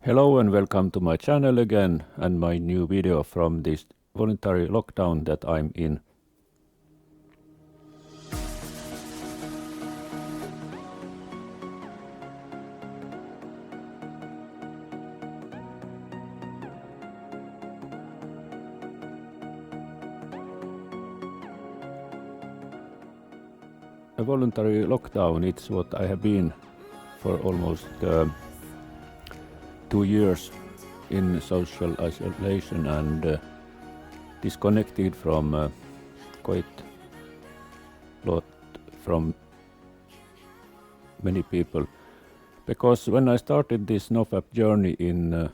Hello and welcome to my channel again and my new video from this voluntary lockdown that I'm in. A voluntary lockdown, it's what I have been for almost 2 years in social isolation and disconnected from quite lot from many people. Because when I started this NoFap journey in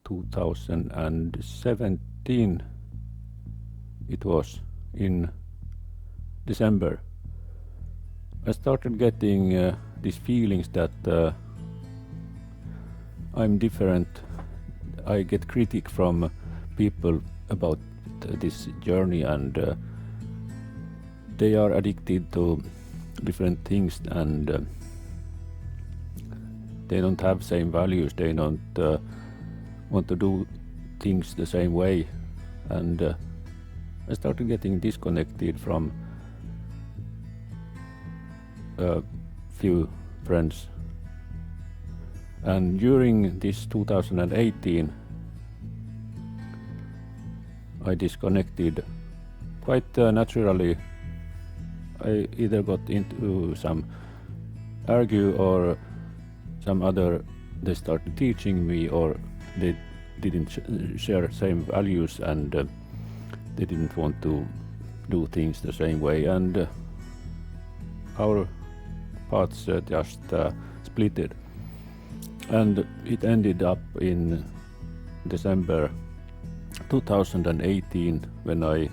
2017, it was in December, I started getting these feelings that I'm different. I get critique from people about this journey and they are addicted to different things and they don't have same values, they don't want to do things the same way, and I started getting disconnected from a few friends. And during this 2018 I disconnected quite naturally. I either got into some argue or some other, they started teaching me, or they didn't share same values and they didn't want to do things the same way, and our paths just splitted. And it ended up in December 2018 when I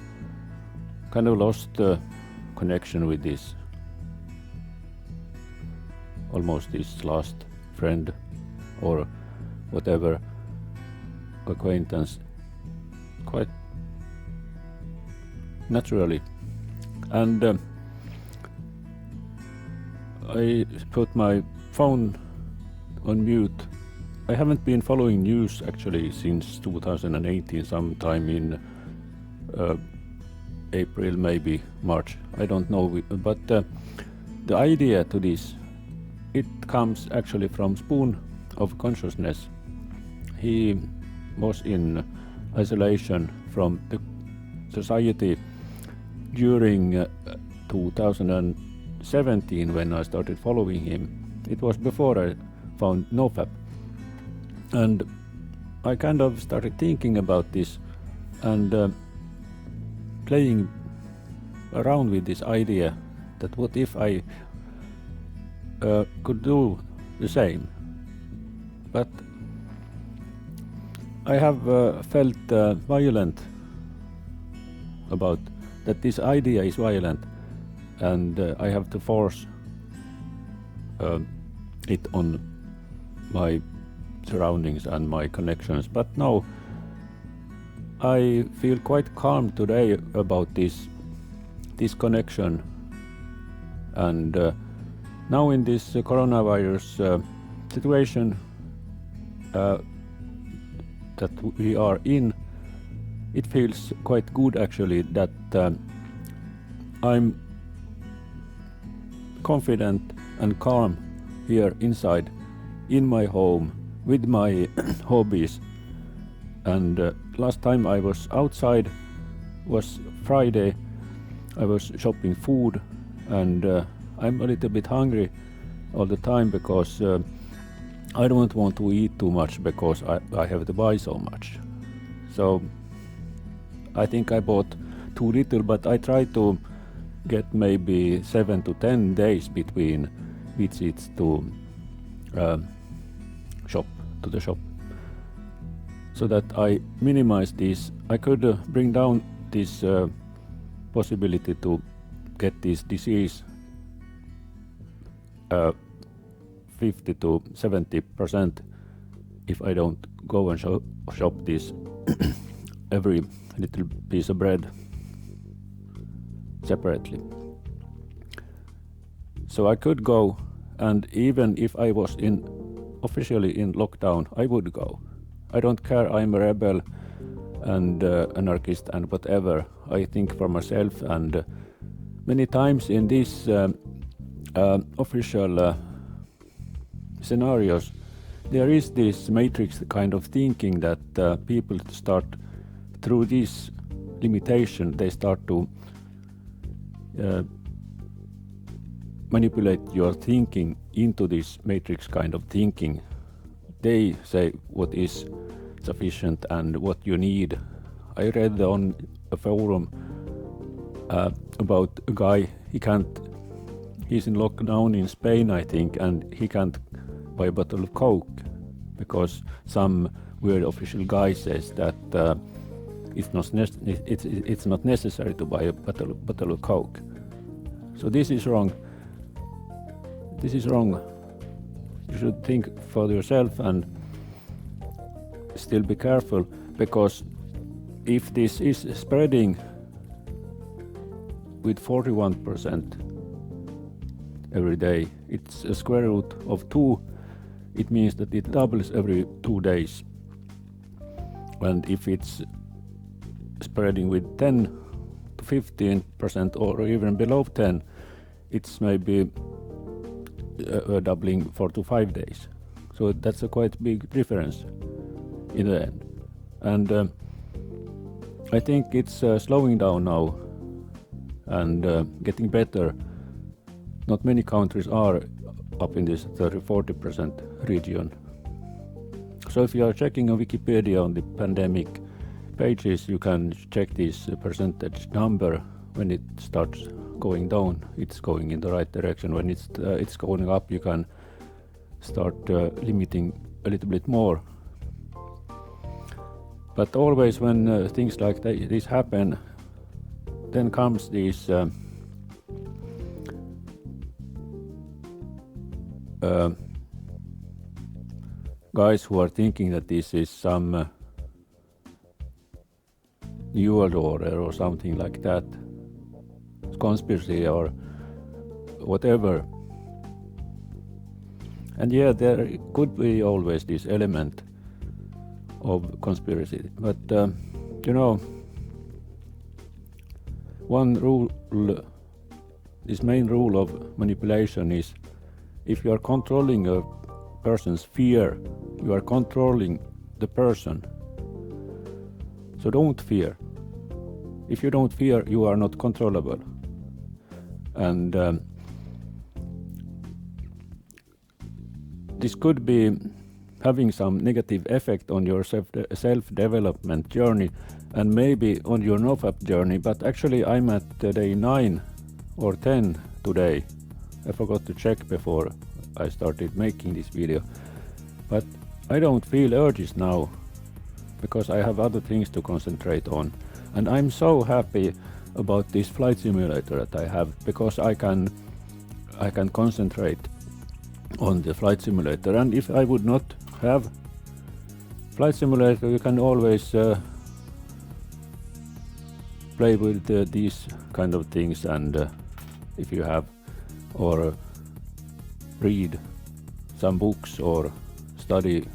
kind of lost connection with this, almost this last friend or whatever, acquaintance, quite naturally. And I put my phone on mute. I haven't been following news actually since 2018, sometime in April, maybe March, I don't know, but the idea to this, it comes actually from Spoon of Consciousness. He was in isolation from the society during 2017 when I started following him. It was before I found NoFap, and I kind of started thinking about this and playing around with this idea that what if I could do the same. But I have felt violent about that this idea is violent, and I have to force it on my surroundings and my connections. But now I feel quite calm today about this connection, and now in this coronavirus situation that we are in, it feels quite good actually that I'm confident and calm here inside in my home with my hobbies. And last time I was outside was Friday. I was shopping food, and I'm a little bit hungry all the time because I don't want to eat too much because I have to buy so much. So I think I bought too little, but I try to get maybe 7 to 10 days between visits to the shop, so that I minimize this. I could bring down this possibility to get this disease 50 to 70% if I don't go and shop this every little piece of bread separately. So I could go, and even if I was in officially in lockdown, I would go. I don't care, I'm a rebel and anarchist and whatever. I think for myself, and many times in these official scenarios, there is this matrix kind of thinking that people start, through this limitation, they start to manipulate your thinking into this matrix kind of thinking. They say what is sufficient and what you need. I read on a forum about a guy, he's in lockdown in Spain, I think, and he can't buy a bottle of Coke because some weird official guy says that it's not necessary to buy a bottle of Coke. So this is wrong. This is wrong. You should think for yourself and still be careful, because if this is spreading with 41% every day, it's a square root of 2. It means that it doubles every 2 days. And if it's spreading with 10 to 15% or even below 10, it's maybe doubling 4 to 5 days. So that's a quite big difference in the end. And I think it's slowing down now and getting better. Not many countries are up in this 30-40% region. So if you are checking on Wikipedia on the pandemic pages, you can check this percentage number. When it starts going down, it's going in the right direction. When it's going up, you can start limiting a little bit more. But always when things like this happen, then comes these guys who are thinking that this is some new world order or something like that, conspiracy or whatever. And yeah, there could be always this element of conspiracy, but one rule, this main rule of manipulation is, if you are controlling a person's fear, you are controlling the person. So don't fear. If you don't fear, you are not controllable. And this could be having some negative effect on your self-development journey and maybe on your NoFap journey, but actually I'm at day 9 or 10 today. I forgot to check before I started making this video, but I don't feel urges now because I have other things to concentrate on, and I'm so happy about this flight simulator that I have, because I can concentrate on the flight simulator. And if I would not have flight simulator, you can always play with these kind of things, and if you have, or read some books or study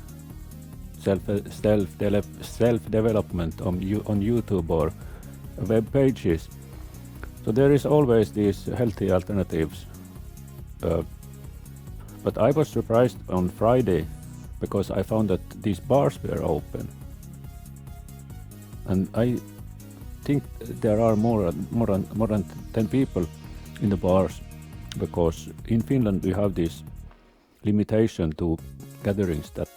self-development on YouTube or web pages. So there is always these healthy alternatives. But I was surprised on Friday because I found that these bars were open. And I think there are more than 10 people in the bars, because in Finland we have this limitation to gatherings that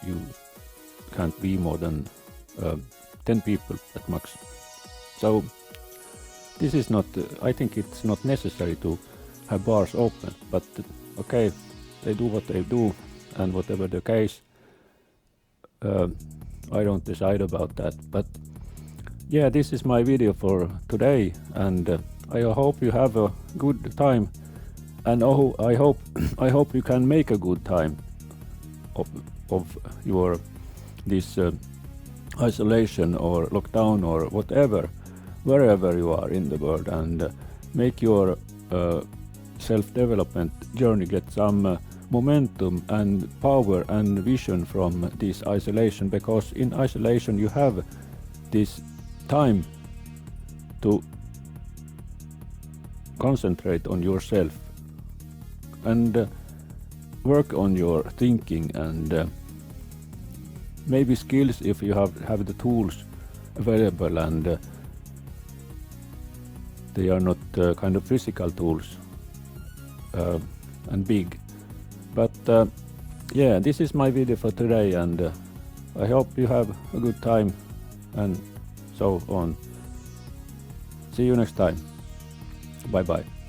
you can't be more than 10 people at max. So this is not, I think it's not necessary to have bars open, but okay, they do what they do, and whatever the case, I don't decide about that. But yeah, this is my video for today, and I hope you have a good time, and I hope you can make a good time of your this isolation or lockdown or whatever, wherever you are in the world, and make your self-development journey get some momentum and power and vision from this isolation, because in isolation you have this time to concentrate on yourself and work on your thinking and maybe skills if you have the tools available and they are not kind of physical tools and big. But yeah, this is my video for today, and I hope you have a good time and so on. See you next time. Bye bye.